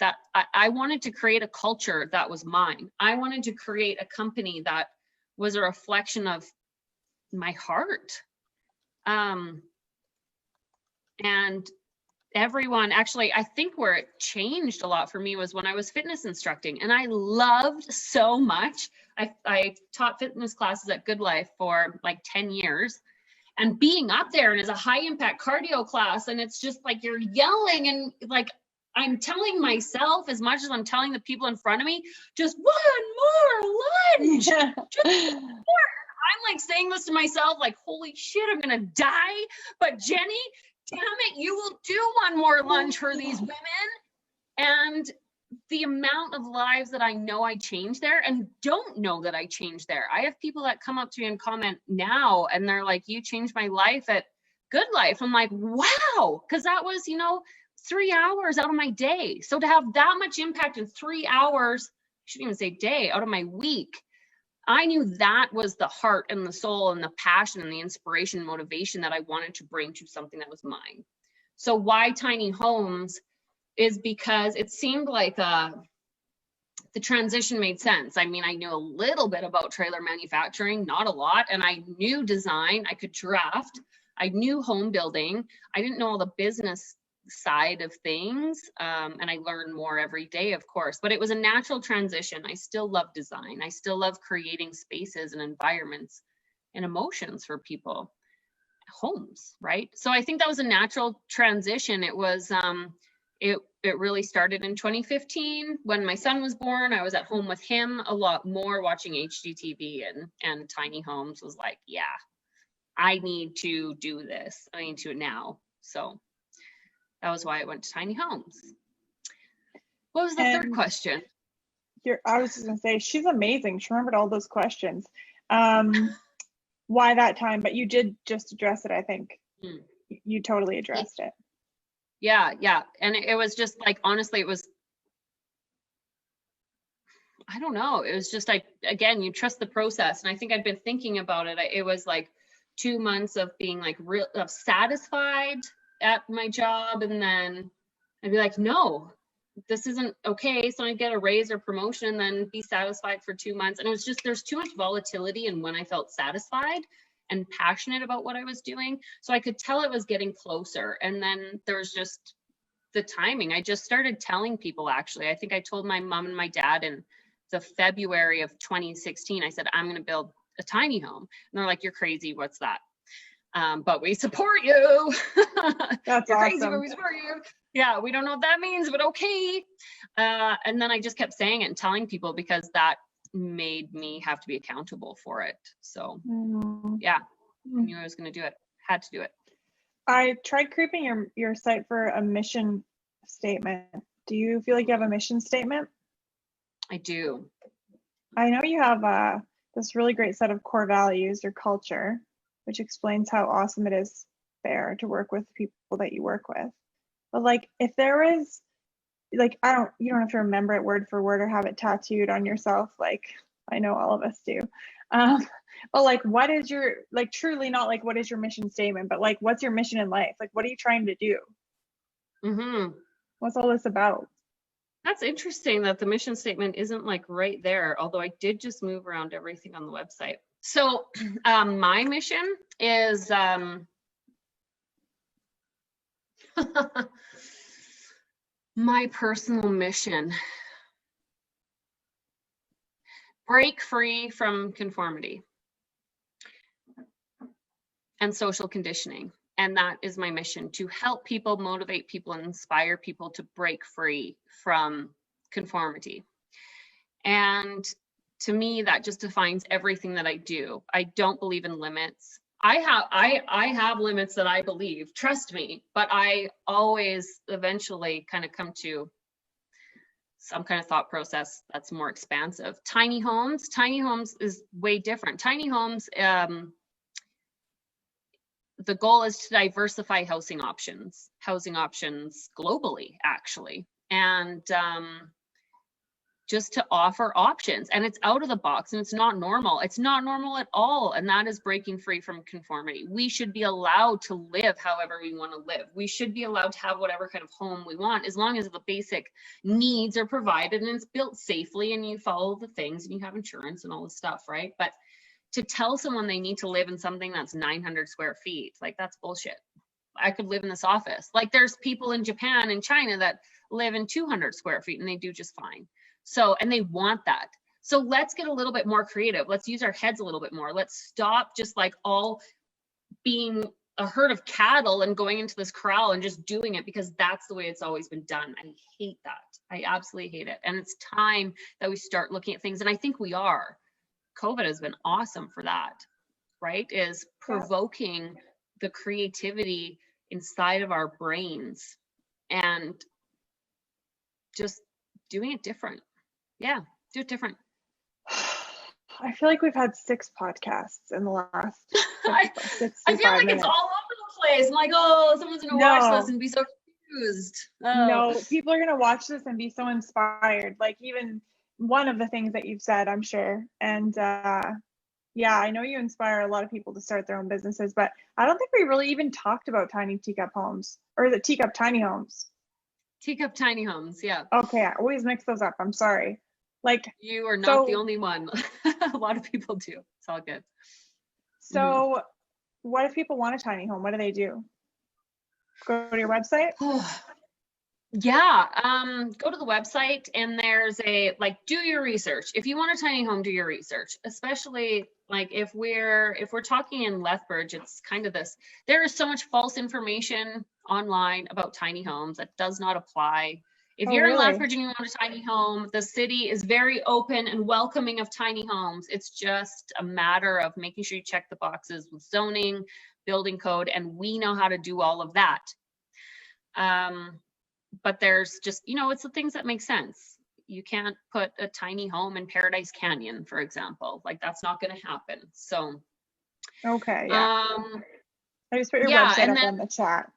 that I wanted to create a culture that was mine. I wanted to create a company that was a reflection of my heart. And everyone, actually, I think where it changed a lot for me was when I was fitness instructing, and I loved so much. I taught fitness classes at Good Life for like 10 years. And being up there, and it's a high impact cardio class, and it's just like you're yelling, and like I'm telling myself as much as I'm telling the people in front of me, just one more lunge, just more. I'm like saying this to myself, like, holy shit, I'm gonna die. But Jenny, damn it, you will do one more lunge for these women. And the amount of lives that I know I changed there and don't know that I changed there. I have people that come up to me and comment now, and they're like, you changed my life at Good Life. I'm like, wow, because that was, 3 hours out of my day. So to have that much impact in 3 hours, I shouldn't even say day, out of my week, I knew that was the heart and the soul and the passion and the inspiration and motivation that I wanted to bring to something that was mine. So why tiny homes is because it seemed like the transition made sense. I mean, I knew a little bit about trailer manufacturing, not a lot, and I knew design, I could draft, I knew home building. I didn't know all the business side of things, and I learned more every day, of course, but it was a natural transition. I still love design. I still love creating spaces and environments and emotions for people, homes, right? So I think that was a natural transition. It was, it really started in 2015 when my son was born. I was at home with him a lot more, watching HGTV, and tiny homes was like, yeah, I need to do this. I need to now. So that was why I went to tiny homes. What was the third question? I was just gonna say, she's amazing. She remembered all those questions. Why that time? But you did just address it, I think. You totally addressed it. Yeah. And it was just like, honestly, it was, I don't know. It was just like, again, you trust the process. And I think I'd been thinking about it. It was like 2 months of being like satisfied at my job, and then I'd be like, no, this isn't okay. So I'd get a raise or promotion and then be satisfied for 2 months. And it was just, there's too much volatility in when I felt satisfied and passionate about what I was doing. So I could tell it was getting closer. And then there was just the timing. I just started telling people, actually. I think I told my mom and my dad in the February of 2016, I said, I'm going to build a tiny home. And they're like, you're crazy. What's that? But we support you. That's You're awesome. Crazy, but we support you. Yeah, we don't know what that means, but okay. And then I just kept saying it and telling people, because that made me have to be accountable for it. So yeah, I knew I was going to do it. Had to do it. I tried creeping your site for a mission statement. Do you feel like you have a mission statement? I do. I know you have this really great set of core values, your culture, which explains how awesome it is there to work with people that you work with. But like, if there is, like, you don't have to remember it word for word or have it tattooed on yourself. Like, I know all of us do. But like, what is your, like, truly not like, what is your mission statement, but like, what's your mission in life? Like, what are you trying to do? What's all this about? That's interesting that the mission statement isn't like right there, although I did just move around everything on the website. So my mission is my personal mission. Break free from conformity and social conditioning. And that is my mission, to help people, motivate people, and inspire people to break free from conformity. And to me, that just defines everything that I do. I don't believe in limits. I have limits that I believe, trust me, but I always eventually kind of come to some kind of thought process that's more expansive. Tiny homes is way different. Tiny homes, the goal is to diversify housing options globally, actually, and just to offer options. And it's out of the box, and it's not normal. It's not normal at all. And that is breaking free from conformity. We should be allowed to live however we want to live. We should be allowed to have whatever kind of home we want, as long as the basic needs are provided and it's built safely and you follow the things and you have insurance and all this stuff, right? But to tell someone they need to live in something that's 900 square feet, like, that's bullshit. I could live in this office. Like, there's people in Japan and China that live in 200 square feet and they do just fine. So, and they want that. So let's get a little bit more creative. Let's use our heads a little bit more. Let's stop just like all being a herd of cattle and going into this corral and just doing it because that's the way it's always been done. I hate that. I absolutely hate it. And it's time that we start looking at things. And I think we are. COVID has been awesome for that, right? Is provoking the creativity inside of our brains and just doing it different. Yeah, do it different. I feel like we've had 6 podcasts in the last I feel like minutes. It's all over the place. I'm like, oh, someone's gonna watch this and be so confused. Oh. No, people are gonna watch this and be so inspired. Like, even one of the things that you've said, I'm sure. And yeah, I know you inspire a lot of people to start their own businesses, but I don't think we really even talked about tiny teacup homes, or the teacup tiny homes. Teacup tiny homes, yeah. Okay, I always mix those up. I'm sorry. Like, you are not the only one. A lot of people do. It's all good. So what if people want a tiny home? What do they do? Go to your website? Yeah, go to the website and there's a, like, do your research. If you want a tiny home, do your research, especially like if we're talking in Lethbridge, it's kind of this, there is so much false information online about tiny homes that does not apply. If you're in Lethbridge and you want a tiny home, the city is very open and welcoming of tiny homes. It's just a matter of making sure you check the boxes with zoning, building code, and we know how to do all of that. But there's just, it's the things that make sense. You can't put a tiny home in Paradise Canyon, for example. Like, that's not going to happen. So, okay, yeah. I just put your website up on the chat.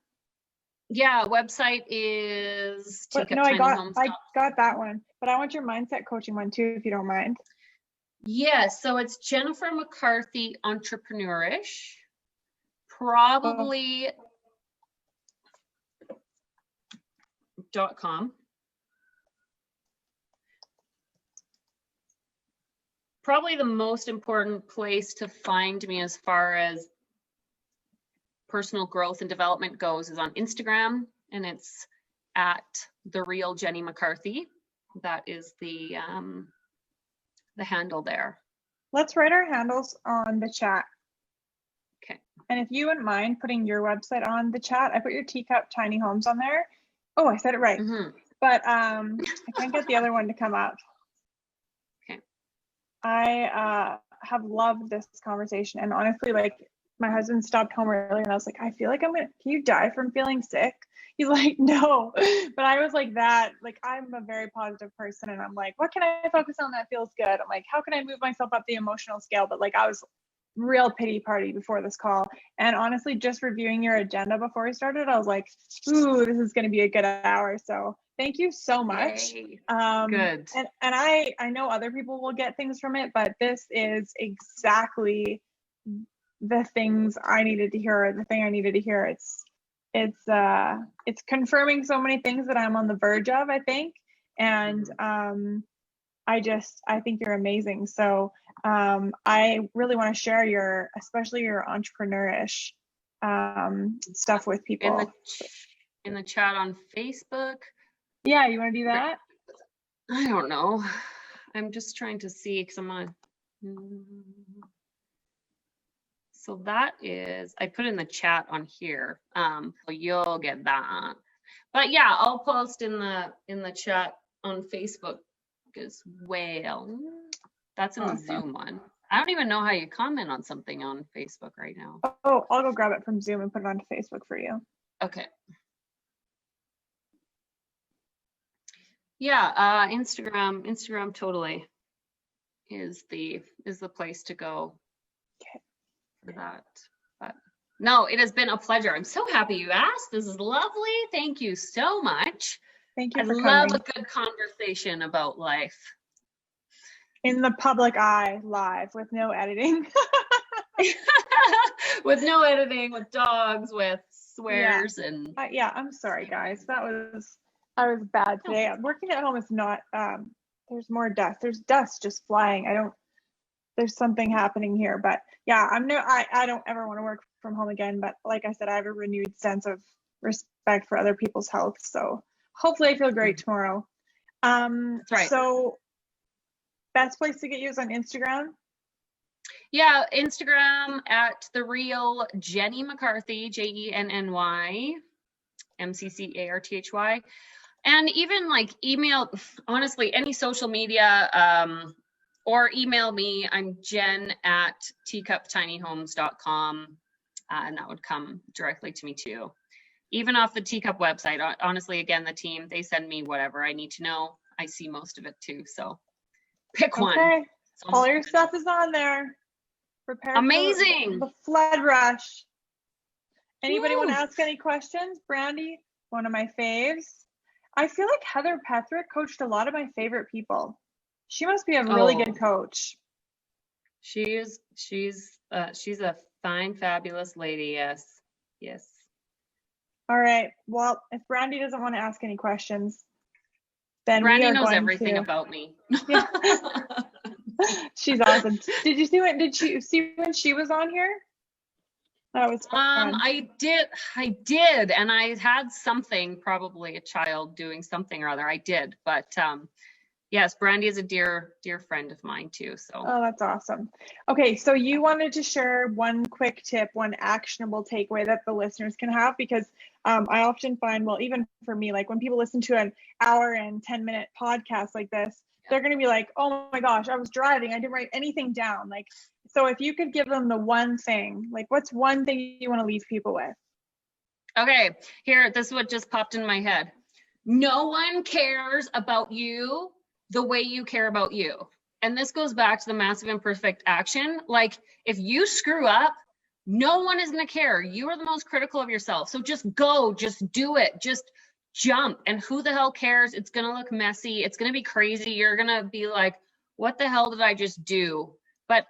Yeah, website is Teacup Tiny Homes. I got that one, but I want your mindset coaching one too, if you don't mind. Yes, so it's Jennifer McCarthy Entrepreneurish. Probably .com. Probably the most important place to find me as far as personal growth and development goes is on Instagram, and it's at The Real Jenny McCarthy. That is the handle there. Let's write our handles on the chat. Okay. And if you wouldn't mind putting your website on the chat, I put your Teacup Tiny Homes on there. Oh, I said it right. But I can't get the other one to come up. Okay. I have loved this conversation, and honestly, like, my husband stopped home earlier and I was like, I feel like can you die from feeling sick? He's like, no. But I was like that, like, I'm a very positive person, and I'm like, what can I focus on that feels good? I'm like, how can I move myself up the emotional scale? But like, I was real pity party before this call. And honestly, just reviewing your agenda before we started, I was like, ooh, this is going to be a good hour. So thank you so much. Good. And I know other people will get things from it, but this is exactly the things I needed to hear, the thing I needed to hear. it's confirming so many things that I'm on the verge of, I think. And I think you're amazing. So I really want to share especially your entrepreneurish stuff with people. In the chat on Facebook. Yeah, you want to do that? I don't know. I'm just trying to see because I'm on. So that is, I put in the chat on here. So you'll get that. But yeah, I'll post in the chat on Facebook as well. That's in the Zoom one. I don't even know how you comment on something on Facebook right now. Oh, I'll go grab it from Zoom and put it onto Facebook for you. Okay. Yeah, Instagram totally is the place to go for that. But no, it has been a pleasure. I'm so happy you asked. This is lovely. Thank you so much. Thank you I for love coming. a good conversation about life. In the public eye, live, with no editing. With no editing, with dogs, with swears, and yeah, I'm sorry guys. I was bad today. Working at home is not there's more dust. There's dust just flying. There's something happening here, but yeah, I don't ever want to work from home again, but like I said, I have a renewed sense of respect for other people's health. So hopefully I feel great tomorrow. That's right. So best place to get you is on Instagram? Yeah, Instagram at the real Jenny McCarthy, JENNY MCCARTHY. And even like email, honestly, any social media, or email me. I'm Jen at teacuptinyhomes.com, and that would come directly to me too. Even off the Teacup website, honestly, again, the team, they send me whatever I need to know. I see most of it too, so pick one. Okay, all your stuff is on there. Prepare amazing. For the flood rush. Anybody want to ask any questions? Brandy, one of my faves. I feel like Heather Petherick coached a lot of my favorite people. She must be a really good coach. She's a fine, fabulous lady. Yes. All right. Well, if Brandy doesn't want to ask any questions, then Brandy knows everything about me. Yeah. She's awesome. Did you see when she was on here? That was fun. I did, and I had something, probably a child doing something or other. I did, but yes, Brandy is a dear friend of mine too. So. Oh, that's awesome. Okay, so you wanted to share one quick tip, one actionable takeaway that the listeners can have, because I often find, well, even for me, like when people listen to an hour and 10-minute podcast like this, they're going to be like, oh my gosh, I was driving, I didn't write anything down. Like, so if you could give them the one thing, like what's one thing you want to leave people with? Okay, here, this is what just popped in my head. No one cares about you the way you care about you. And this goes back to the massive imperfect action. Like if you screw up, no one is going to care. You are the most critical of yourself. So just go, just do it, just jump. And who the hell cares? It's going to look messy. It's going to be crazy. You're going to be like, what the hell did I just do? But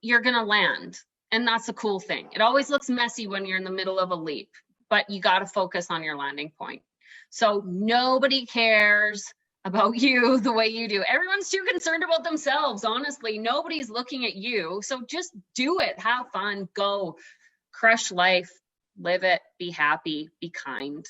you're going to land. And that's a cool thing. It always looks messy when you're in the middle of a leap, but you got to focus on your landing point. So nobody cares about you the way you do. Everyone's too concerned about themselves. Honestly, nobody's looking at you. So just do it. Have fun. Go. Crush life. Live it. Be happy. Be kind.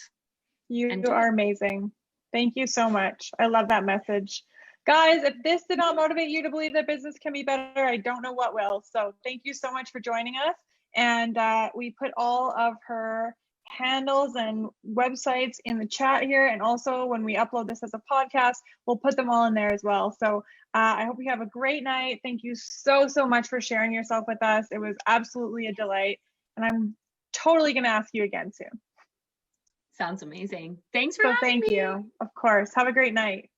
You are amazing. Thank you so much. I love that message. Guys, if this did not motivate you to believe that business can be better, I don't know what will. So thank you so much for joining us. And we put all of her handles and websites in the chat here, and also when we upload this as a podcast, we'll put them all in there as well. So I hope you have a great night. Thank you so much for sharing yourself with us. It was absolutely a delight, and I'm totally going to ask you again soon. Sounds amazing. Thanks for having me. Thank you. Of course. Have a great night.